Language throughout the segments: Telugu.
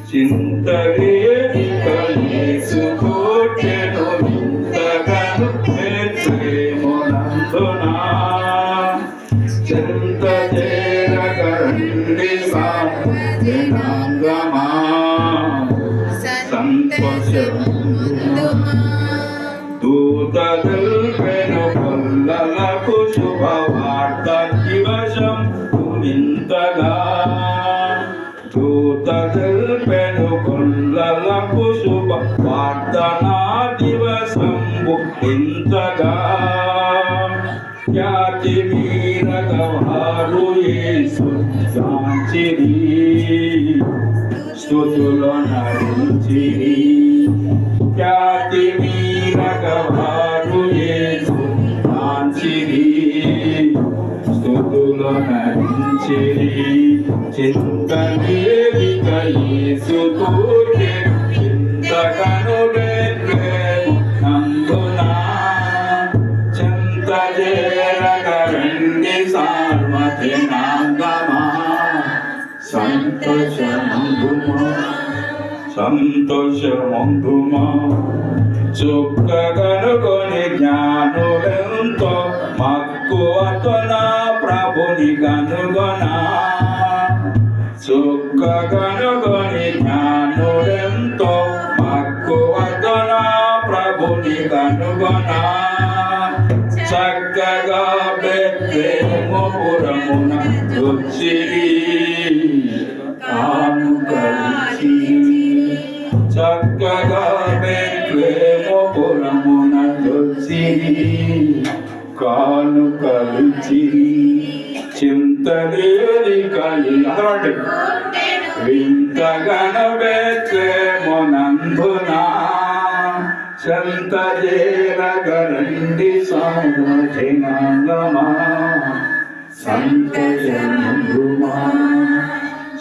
చింతలేనిక యేసు పుట్టెను వింతగను బెత్లెహేమునందునా చింత చేరగరండి జనాంగమా సంతోషముందుమా దూతదల్పెను కొల్లలకు శుభవార్త దివసం వింతగా దూతదల్పెను కొల్లలకు శుభవార్త నా దివసంబు వింతగా ఖ్యాతి మీరగవారు యేసు గాంచిరి స్తుతులు నరించిరి ఖ్యాతి మీరగవారు యేసు గాంచిరి స్తుతులు నరించిరి చింతలేనిక యేసు పుట్టెను వింతగను బెత్లెహేమునందునా చింతచేరగరండి సార్వజనాంగమా సంతోషముందుమా చుక్కగనుకొని జ్ఞానులెంతో మక్కువతో నా ప్రభుని గనుగొనా చుక్కగనుకొని జ్ఞానులెంతో మక్కువతో నా ప్రభుని గనుగొనా చక్కగా బెత్లెహేముపురమున వచ్చిరి చక్కగా బెత్లెహేముపురమున వచ్చిరి కానుకలిచిరి చింతలేనిక వింతగను బెత్లెహేమునందునా చింత చేరగరండి సార్వజనాంగమా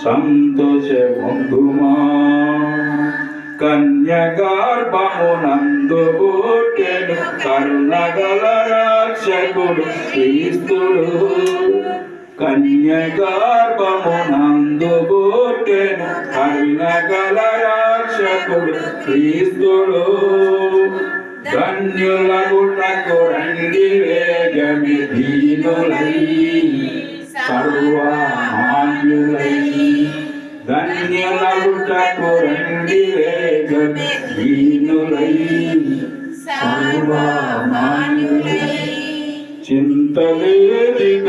సంతోషముందుమా కన్యగర్భమునందు పుట్టెను కరుణగల రక్షకుడు క్రీస్తుడు కన్యగర్భమునందు పుట్టెను కరుణగల రక్షకుడు క్రీస్తుడు ధన్యులగుటకు రండి వేగమి దీనులై సర్వమాన్యులై ధన్యులగుటకు రండి వేగమి దీనులై సర్వమాన్యులై చింతలేనిక